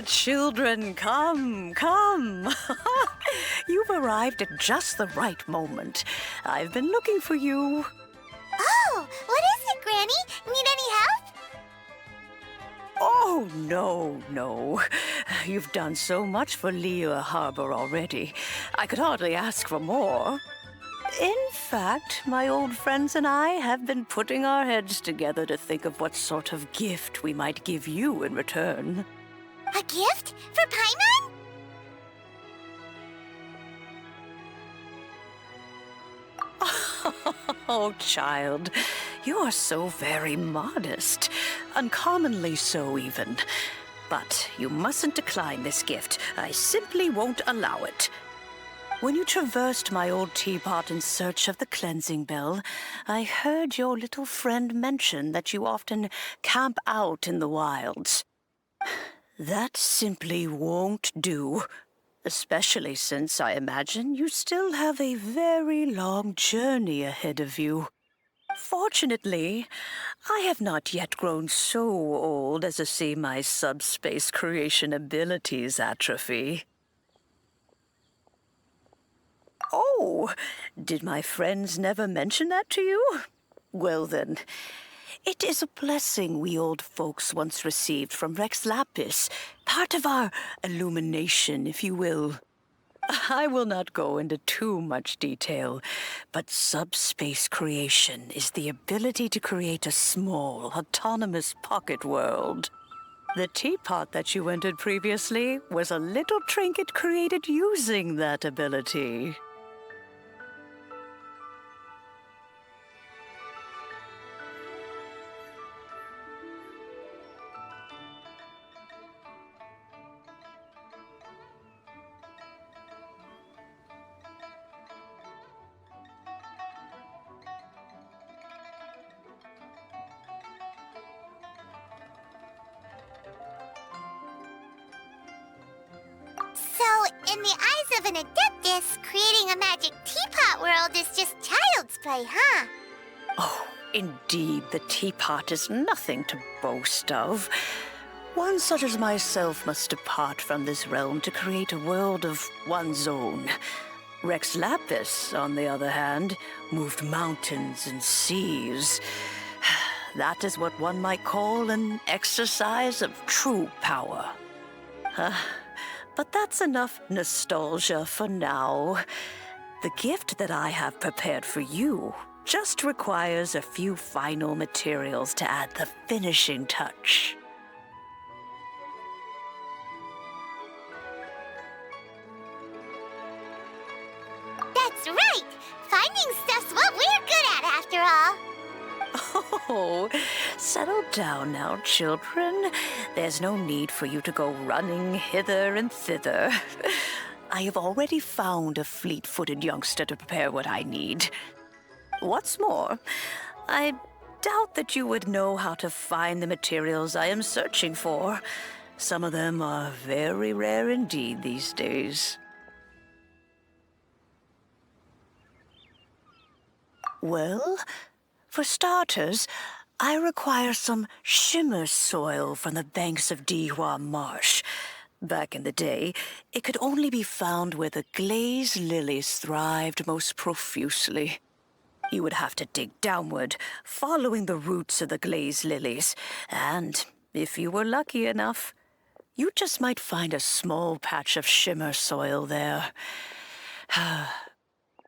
Children, come, come. You've arrived at just the right moment. I've been looking for you. Oh, what is it, Granny? Need any help? Oh, no. You've done so much for Liyue Harbor already. I could hardly ask for more. In fact, my old friends and I have been putting our heads together to think of what sort of gift we might give you in return. A gift? For Paimon? Oh, child, you are so very modest. Uncommonly so, even. But you mustn't decline this gift. I simply won't allow it. When you traversed my old teapot in search of the cleansing bell, I heard your little friend mention that you often camp out in the wilds. That simply won't do, especially since I imagine you still have a very long journey ahead of you. Fortunately, I have not yet grown so old as to see my subspace creation abilities atrophy. Oh, did my friends never mention that to you? Well then, it is a blessing we old folks once received from Rex Lapis, part of our illumination, if you will. I will not go into too much detail, but subspace creation is the ability to create a small, autonomous pocket world. The teapot that you entered previously was a little trinket created using that ability. So, in the eyes of an adeptus, creating a magic teapot world is just child's play, huh? Oh, indeed, the teapot is nothing to boast of. One such as myself must depart from this realm to create a world of one's own. Rex Lapis, on the other hand, moved mountains and seas. That is what one might call an exercise of true power. But that's enough nostalgia for now. The gift that I have prepared for you just requires a few final materials to add the finishing touch. That's right! Finding stuff's what we're good at, after all. Oh, settle down now, children. There's no need for you to go running hither and thither. I have already found a fleet-footed youngster to prepare what I need. What's more, I doubt that you would know how to find the materials I am searching for. Some of them are very rare indeed these days. Well, for starters, I require some shimmer soil from the banks of Dihua Marsh. Back in the day, it could only be found where the glaze lilies thrived most profusely. You would have to dig downward, following the roots of the glaze lilies, and if you were lucky enough, you just might find a small patch of shimmer soil there.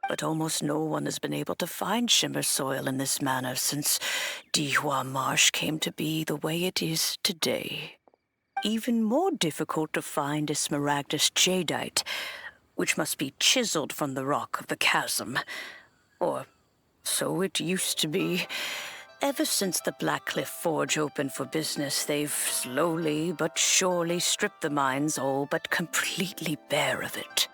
But almost no one has been able to find shimmer soil in this manner since Dihua Marsh came to be the way it is today. Even more difficult to find is smaragdus jadeite, which must be chiseled from the rock of the chasm. Or so it used to be. Ever since the Blackcliff Forge opened for business, they've slowly but surely stripped the mines all but completely bare of it.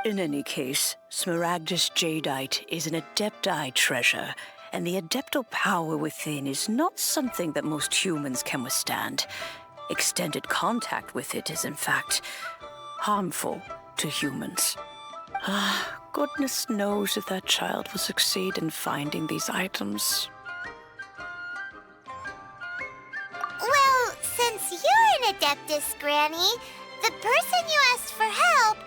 In any case, Smaragdus Jadeite is an Adepti treasure, and the Adeptal power within is not something that most humans can withstand. Extended contact with it is, in fact, harmful to humans. Goodness knows if that child will succeed in finding these items. Well, since you're an Adeptus, Granny, the person you asked for help,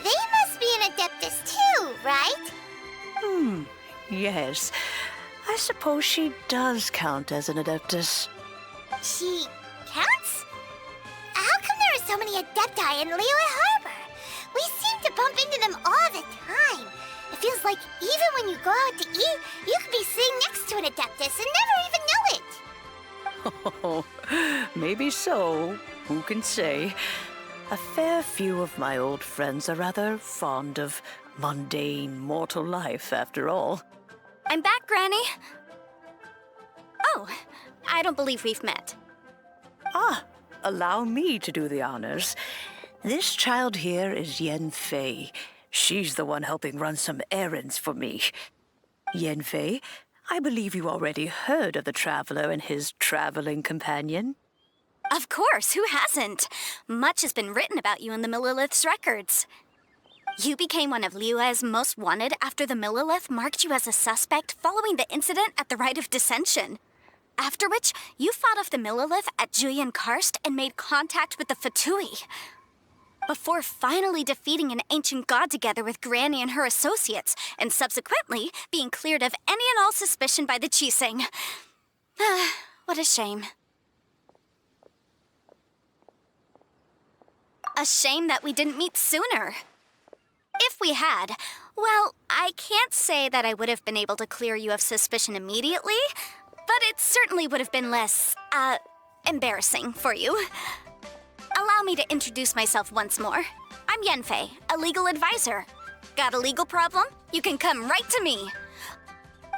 they must be an Adeptus too, right? Yes. I suppose she does count as an Adeptus. She counts? How come there are so many Adepti in Liyue Harbor? We seem to bump into them all the time. It feels like even when you go out to eat, you could be sitting next to an Adeptus and never even know it. Oh, maybe so. Who can say? A fair few of my old friends are rather fond of mundane mortal life, after all. I'm back, Granny. Oh, I don't believe we've met. Allow me to do the honors. This child here is Yanfei. She's the one helping run some errands for me. Yanfei, I believe you already heard of the Traveler and his traveling companion. Of course, who hasn't? Much has been written about you in the Millilith's records. You became one of Liyue's most wanted after the Millilith marked you as a suspect following the incident at the Rite of Dissension. After which, you fought off the Millilith at Julian Karst and made contact with the Fatui. Before finally defeating an ancient god together with Granny and her associates, and subsequently being cleared of any and all suspicion by the Qixing. What a shame. A shame that we didn't meet sooner. If we had, well, I can't say that I would have been able to clear you of suspicion immediately, but it certainly would have been less, embarrassing for you. Allow me to introduce myself once more. I'm Yanfei, a legal advisor. Got a legal problem? You can come right to me.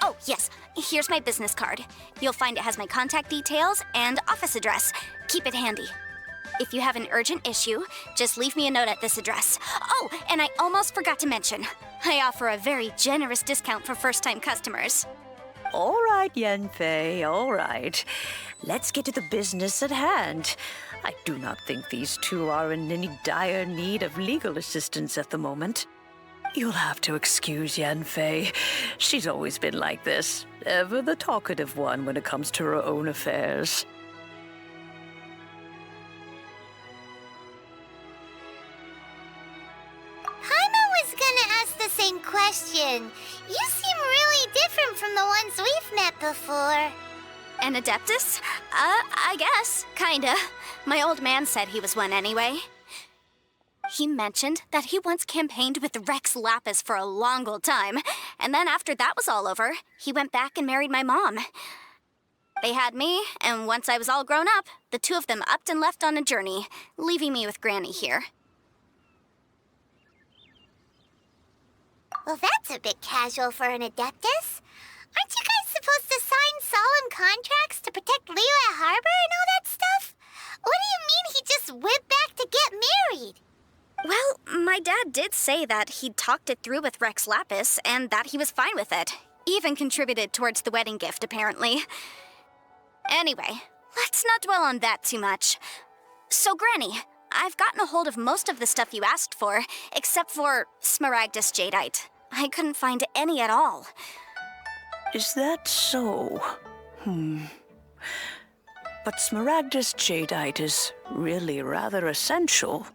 Oh, yes, here's my business card. You'll find it has my contact details and office address. Keep it handy. If you have an urgent issue, just leave me a note at this address. Oh, and I almost forgot to mention, I offer a very generous discount for first-time customers. All right, Yanfei, all right. Let's get to the business at hand. I do not think these two are in any dire need of legal assistance at the moment. You'll have to excuse Yanfei. She's always been like this, ever the talkative one when it comes to her own affairs. Same question. You seem really different from the ones we've met before. An Adeptus? I guess. Kinda. My old man said he was one anyway. He mentioned that he once campaigned with Rex Lapis for a long old time, and then after that was all over, he went back and married my mom. They had me, and once I was all grown up, the two of them upped and left on a journey, leaving me with Granny here. Well, that's a bit casual for an Adeptus. Aren't you guys supposed to sign solemn contracts to protect Liyue Harbor and all that stuff? What do you mean he just went back to get married? Well, my dad did say that he'd talked it through with Rex Lapis and that he was fine with it. Even contributed towards the wedding gift, apparently. Anyway, let's not dwell on that too much. So, Granny, I've gotten a hold of most of the stuff you asked for, except for Smaragdus Jadeite. I couldn't find any at all. Is that so? But Smaragdus Jadeite is really rather essential.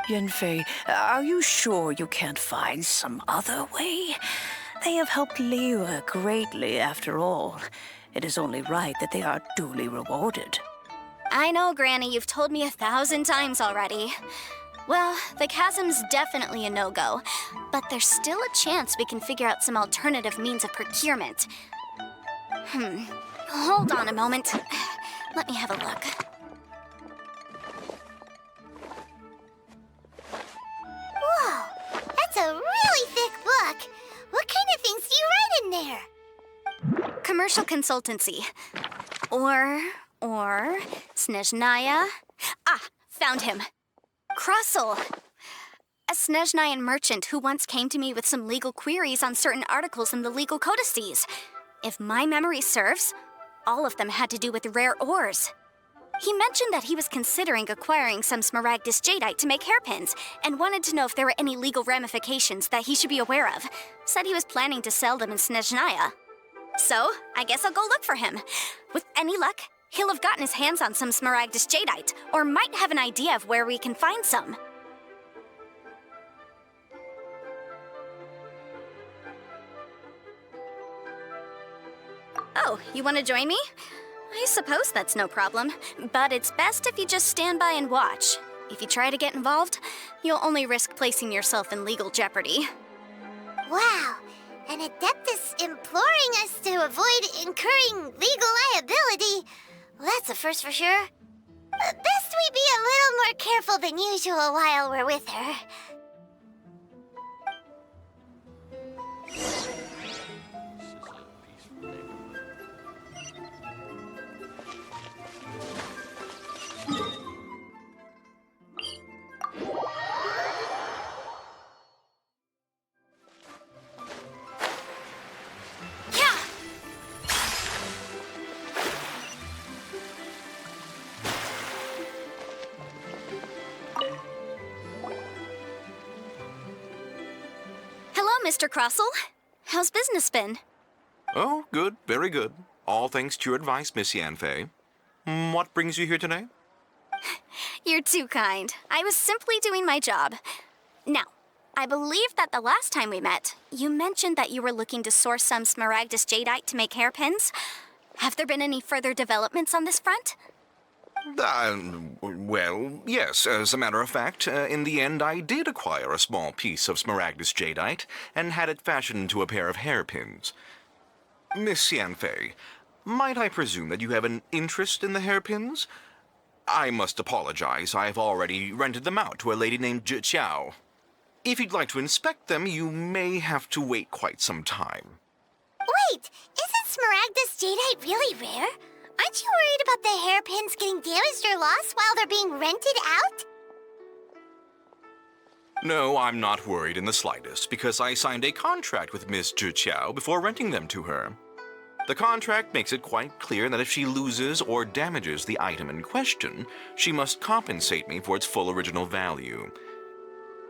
Yanfei, are you sure you can't find some other way? They have helped Liyue greatly, after all. It is only right that they are duly rewarded. I know, Granny, you've told me 1,000 times already. Well, the chasm's definitely a no-go, but there's still a chance we can figure out some alternative means of procurement. Hold on a moment. Let me have a look. Whoa, that's a really thick book. What kind of things do you write in there? commercial consultancy. Or, Snezhnaya. Ah, found him. Krosl. A Snezhnayan merchant who once came to me with some legal queries on certain articles in the legal codices. If my memory serves, all of them had to do with rare ores. He mentioned that he was considering acquiring some Smaragdus jadeite to make hairpins, and wanted to know if there were any legal ramifications that he should be aware of. Said he was planning to sell them in Snezhnaya. So, I guess I'll go look for him. With any luck, he'll have gotten his hands on some Smaragdus jadeite, or might have an idea of where we can find some. Oh, you want to join me? I suppose that's no problem, but it's best if you just stand by and watch. If you try to get involved, you'll only risk placing yourself in legal jeopardy. Wow, an Adeptus imploring us to avoid incurring legal liability. Well, that's a first for sure. Best we be a little more careful than usual while we're with her. Mr. Krosl. How's business been? Oh, good, very good. All thanks to your advice, Miss Yanfei. What brings you here today? You're too kind. I was simply doing my job. Now, I believe that the last time we met, you mentioned that you were looking to source some Smaragdus jadeite to make hairpins. Have there been any further developments on this front? Well, yes. As a matter of fact, in the end, I did acquire a small piece of Smaragdus jadeite and had it fashioned into a pair of hairpins. Miss Yanfei, might I presume that you have an interest in the hairpins? I must apologize. I've already rented them out to a lady named Zhiqiao. If you'd like to inspect them, you may have to wait quite some time. Wait, isn't Smaragdus jadeite really rare? Aren't you worried about the hairpins getting damaged or lost while they're being rented out? No, I'm not worried in the slightest, because I signed a contract with Miss Zhiqiao before renting them to her. The contract makes it quite clear that if she loses or damages the item in question, she must compensate me for its full original value.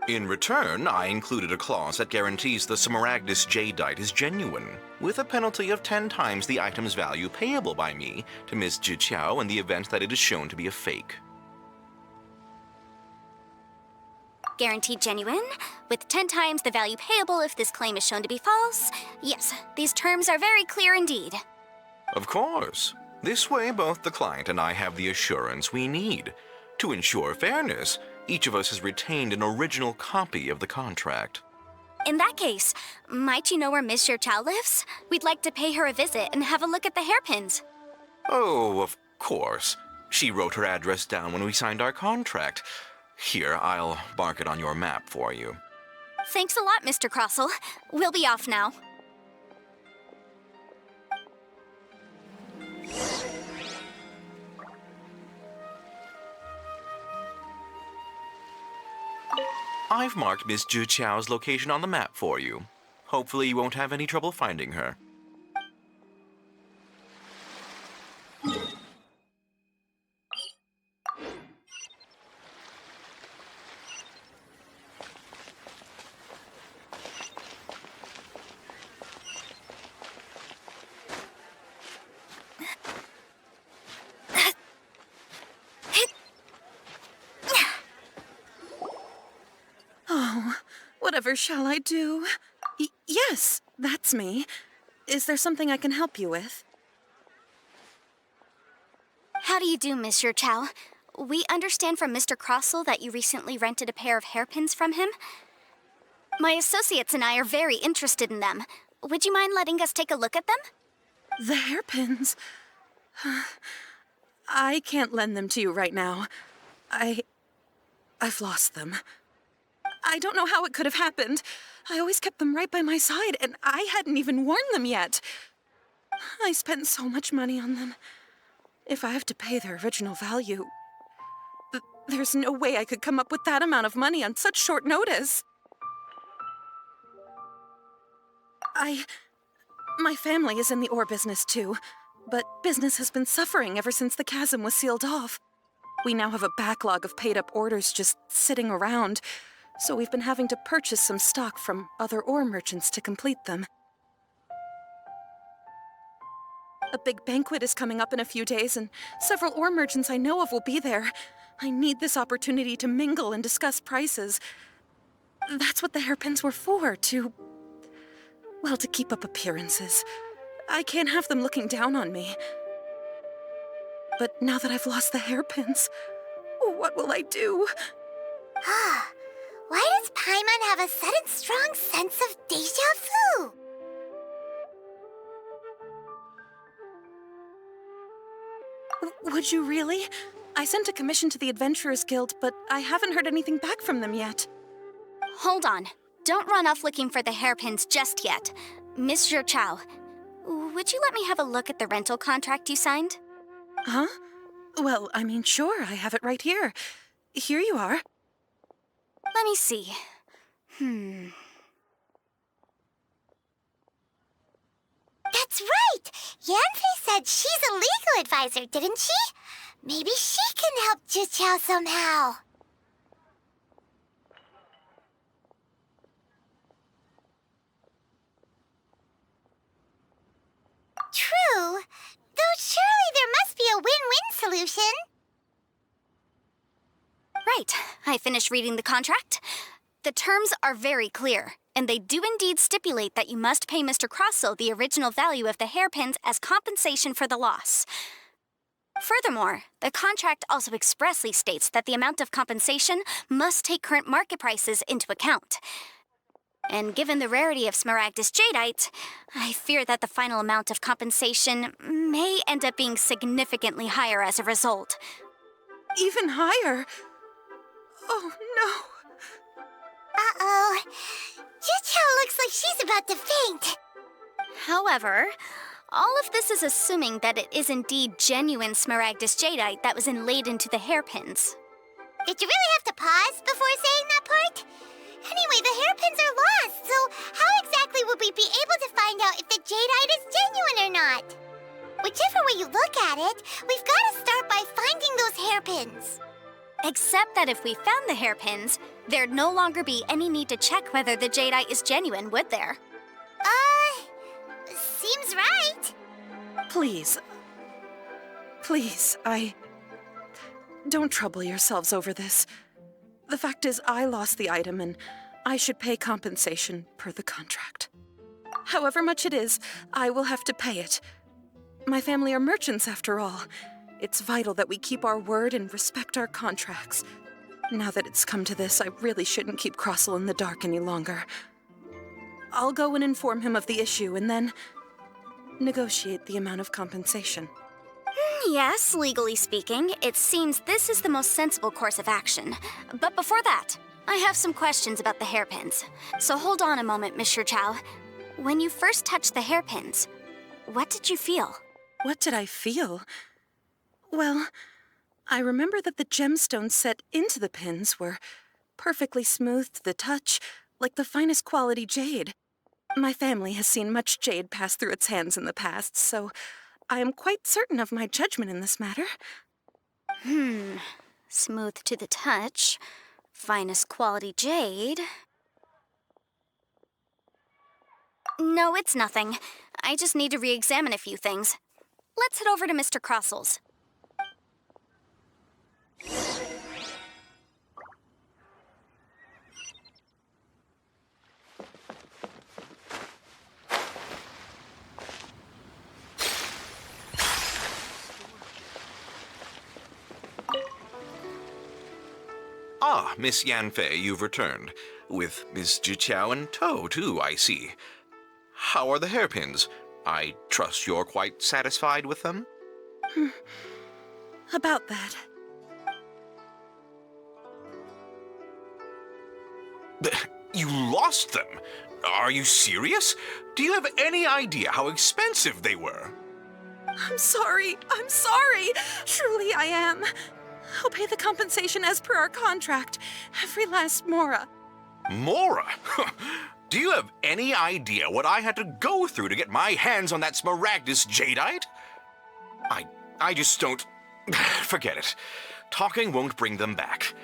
In return, I included a clause that guarantees the Smaragdus jadeite is genuine, with a penalty of 10 times the item's value payable by me to Miss Zhiqiao in the event that it is shown to be a fake. Guaranteed genuine, with 10 times the value payable if this claim is shown to be false. Yes, these terms are very clear indeed. Of course. This way, both the client and I have the assurance we need. To ensure fairness, each of us has retained an original copy of the contract. In that case, might you know where Miss Zhiqiao lives? We'd like to pay her a visit and have a look at the hairpins. Oh, of course. She wrote her address down when we signed our contract. Here, I'll mark it on your map for you. Thanks a lot, Mr. Krosl. We'll be off now. I've marked Miss Zhiqiao's location on the map for you. Hopefully you won't have any trouble finding her. Whatever shall I do? Yes, that's me. Is there something I can help you with? How do you do, Miss Zhiqiao? We understand from Mr. Krosl that you recently rented a pair of hairpins from him. My associates and I are very interested in them. Would you mind letting us take a look at them? The hairpins? I can't lend them to you right now. I've lost them. I don't know how it could have happened. I always kept them right by my side, and I hadn't even worn them yet. I spent so much money on them. If I have to pay their original value, there's no way I could come up with that amount of money on such short notice. My family is in the ore business too, but business has been suffering ever since the chasm was sealed off. We now have a backlog of paid-up orders just sitting around, so we've been having to purchase some stock from other ore merchants to complete them. A big banquet is coming up in a few days, and several ore merchants I know of will be there. I need this opportunity to mingle and discuss prices. That's what the hairpins were for, to keep up appearances. I can't have them looking down on me. But now that I've lost the hairpins, what will I do? Why does Paimon have a sudden strong sense of déjà vu? Would you really? I sent a commission to the Adventurers Guild, but I haven't heard anything back from them yet. Hold on. Don't run off looking for the hairpins just yet. Miss Zhiqiao, would you let me have a look at the rental contract you signed? Huh? Well, I mean, sure, I have it right here. Here you are. Let me see. That's right! Yanfei said she's a legal advisor, didn't she? Maybe she can help Zhiqiao somehow. True. Though surely there must be a win-win solution. Right. I finished reading the contract. The terms are very clear, and they do indeed stipulate that you must pay Mr. Krosl the original value of the hairpins as compensation for the loss. Furthermore, the contract also expressly states that the amount of compensation must take current market prices into account. And given the rarity of Smaragdus jadeite, I fear that the final amount of compensation may end up being significantly higher as a result. Even higher? Oh, no. Uh-oh. Zhiqiao looks like she's about to faint. However, all of this is assuming that it is indeed genuine Smaragdus jadeite that was inlaid into the hairpins. Did you really have to pause before saying that part? Anyway, the hairpins are lost, so how exactly would we be able to find out if the jadeite is genuine or not? Whichever way you look at it, we've got to start by finding those hairpins. Except that if we found the hairpins, there'd no longer be any need to check whether the jadeite is genuine, would there? Seems right. Please, don't trouble yourselves over this. The fact is, I lost the item and I should pay compensation per the contract. However much it is, I will have to pay it. My family are merchants after all. It's vital that we keep our word and respect our contracts. Now that it's come to this, I really shouldn't keep Krosl in the dark any longer. I'll go and inform him of the issue and then negotiate the amount of compensation. Yes, legally speaking, it seems this is the most sensible course of action. But before that, I have some questions about the hairpins. So hold on a moment, Miss Zhiqiao. When you first touched the hairpins, what did you feel? What did I feel? Well, I remember that the gemstones set into the pins were perfectly smooth to the touch, like the finest quality jade. My family has seen much jade pass through its hands in the past, so I am quite certain of my judgment in this matter. Smooth to the touch, finest quality jade. No, it's nothing. I just need to re-examine a few things. Let's head over to Mr. Krosl's. Ah, Miss Yanfei, you've returned. With Miss Zhiqiao in tow, too, I see. How are the hairpins? I trust you're quite satisfied with them? About that. You lost them? Are you serious? Do you have any idea how expensive they were? I'm sorry. Truly I am. I'll pay the compensation as per our contract. Every last mora. Mora? Do you have any idea what I had to go through to get my hands on that Smaragdus jadeite? I just don't... Forget it. Talking won't bring them back.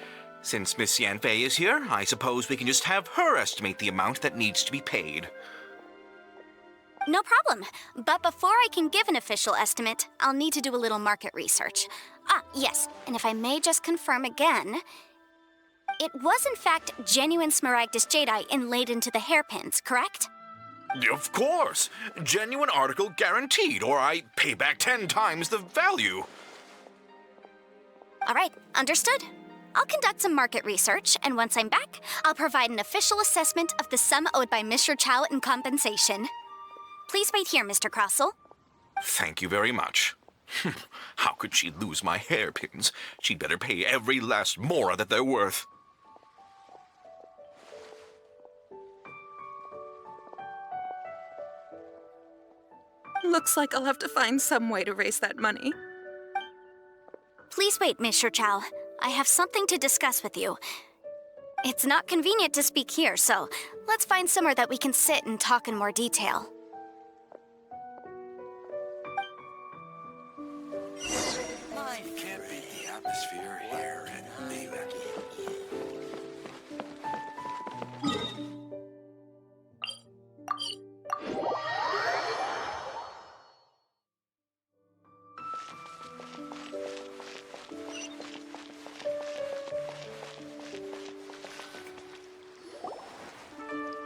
Since Miss Yanfei is here, I suppose we can just have her estimate the amount that needs to be paid. No problem. But before I can give an official estimate, I'll need to do a little market research. Ah, yes, and if I may just confirm again, it was in fact genuine Smaragdus jadeite inlaid into the hairpins, correct? Of course. Genuine article guaranteed, or I pay back 10 times the value. All right, understood. I'll conduct some market research, and once I'm back, I'll provide an official assessment of the sum owed by Miss Zhiqiao in compensation. Please wait here, Mr. Krosl. Thank you very much. How could she lose my hairpins? She'd better pay every last mora that they're worth. Looks like I'll have to find some way to raise that money. Please wait, Miss Zhiqiao. I have something to discuss with you. It's not convenient to speak here, so let's find somewhere that we can sit and talk in more detail. Life can't beat the atmosphere here at Liyue.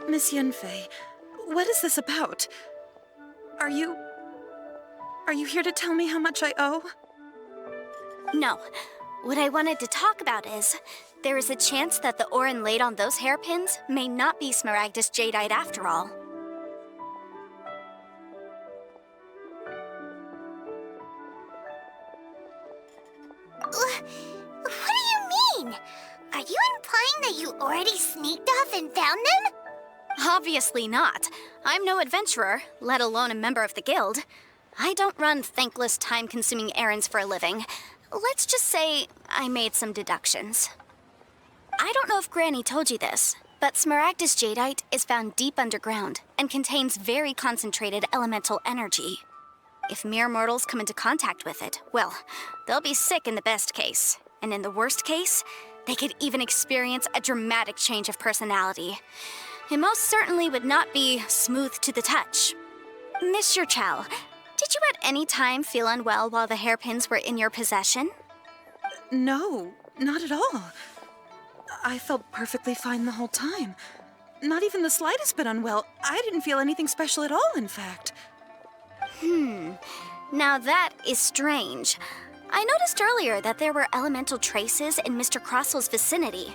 Miss Yanfei, what is this about? Are you here to tell me how much I owe? No. What I wanted to talk about is, there is a chance that the ore inlaid on those hairpins may not be Smaragdus jadeite after all. What do you mean? Are you implying that you already sneaked off and found them? Obviously not. I'm no adventurer, let alone a member of the guild. I don't run thankless, time-consuming errands for a living. Let's just say I made some deductions. I don't know if Granny told you this, but Smaragdus jadeite is found deep underground and contains very concentrated elemental energy. If mere mortals come into contact with it, well, they'll be sick in the best case. And in the worst case, they could even experience a dramatic change of personality. It most certainly would not be smooth to the touch. Miss Zhiqiao, did you at any time feel unwell while the hairpins were in your possession? No, not at all. I felt perfectly fine the whole time. Not even the slightest bit unwell. I didn't feel anything special at all, in fact. Now that is strange. I noticed earlier that there were elemental traces in Mr. Krosl's vicinity.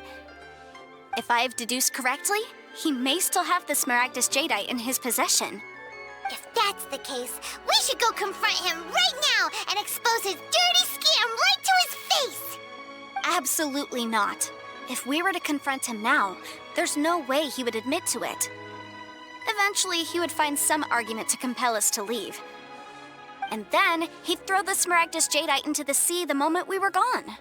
If I've deduced correctly, he may still have the Smaragdus jadeite in his possession. If that's the case, we should go confront him right now and expose his dirty scam right to his face! Absolutely not. If we were to confront him now, there's no way he would admit to it. Eventually, he would find some argument to compel us to leave. And then, he'd throw the Smaragdus jadeite into the sea the moment we were gone.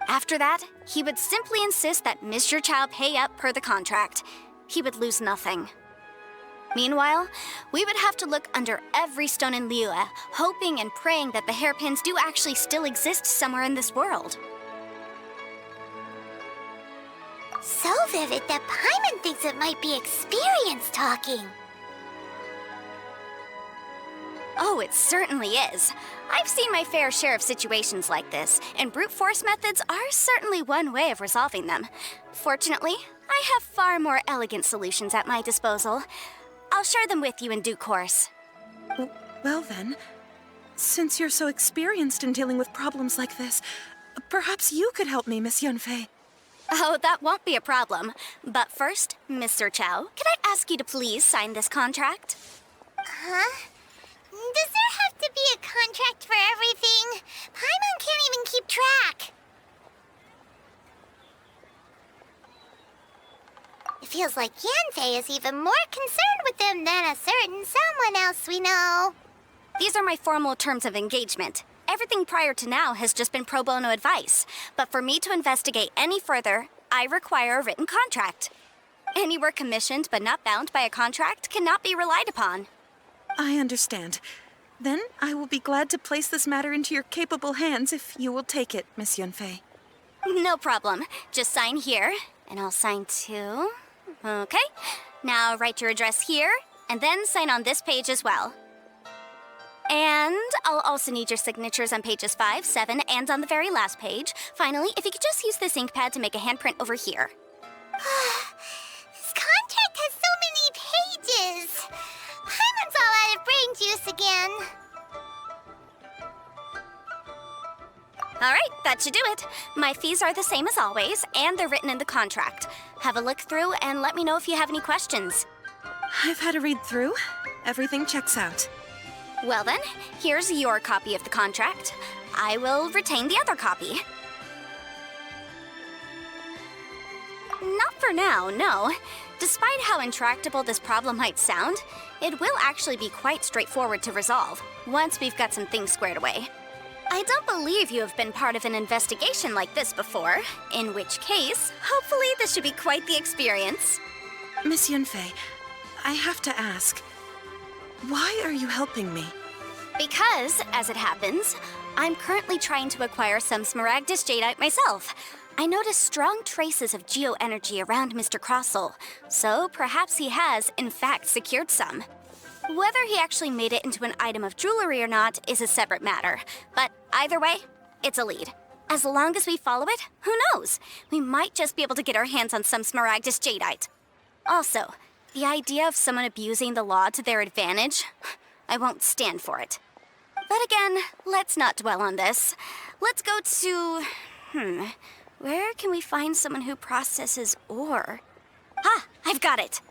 After that, he would simply insist that Miss Zhiqiao pay up per the contract. He would lose nothing. Meanwhile, we would have to look under every stone in Liyue, hoping and praying that the hairpins do actually still exist somewhere in this world. So vivid that Paimon thinks it might be experience talking. Oh, it certainly is. I've seen my fair share of situations like this, and brute force methods are certainly one way of resolving them. Fortunately, I have far more elegant solutions at my disposal. I'll share them with you in due course. Well then, since you're so experienced in dealing with problems like this, perhaps you could help me, Miss Yanfei. Oh, that won't be a problem. But first, Miss Zhiqiao, could I ask you to please sign this contract? Huh? Does there have to be a contract for everything? Paimon can't even keep track. If feels like Yanfei is even more concerned with them than a certain someone else we know. These are my formal terms of engagement. Everything prior to now has just been pro bono advice. But for me to investigate any further, I require a written contract. Any work commissioned but not bound by a contract cannot be relied upon. I understand. Then I will be glad to place this matter into your capable hands if you will take it, Miss Yanfei. No problem. Just sign here, and I'll sign too. Okay. Now write your address here, and then sign on this page as well. And I'll also need your signatures on pages 5, 7, and on the very last page. Finally, if you could just use this ink pad to make a handprint over here. This contract has so many pages. Paimon's all out of brain juice again. All right, that should do it. My fees are the same as always, and they're written in the contract. Have a look through and let me know if you have any questions. I've had a read through. Everything checks out. Well then, here's your copy of the contract. I will retain the other copy. Not for now, no. Despite how intractable this problem might sound, it will actually be quite straightforward to resolve, once we've got some things squared away. I don't believe you have been part of an investigation like this before, in which case, hopefully this should be quite the experience. Miss Yanfei, I have to ask, why are you helping me? Because, as it happens, I'm currently trying to acquire some smaragdus jadeite myself. I noticed strong traces of geo-energy around Mr. Krosl, so perhaps he has, in fact, secured some. Whether he actually made it into an item of jewelry or not is a separate matter, but either way, it's a lead. As long as we follow it, who knows? We might just be able to get our hands on some smaragdus jadeite. Also, the idea of someone abusing the law to their advantage, I won't stand for it. But again, let's not dwell on this. Let's go to... where can we find someone who processes ore? Ah, I've got it!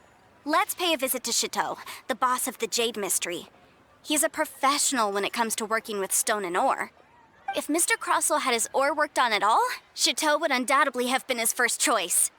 Let's pay a visit to Zhiqiao, the boss of the Jade Mystery. He's a professional when it comes to working with stone and ore. If Mr. Krosl had his ore worked on at all, Zhiqiao would undoubtedly have been his first choice.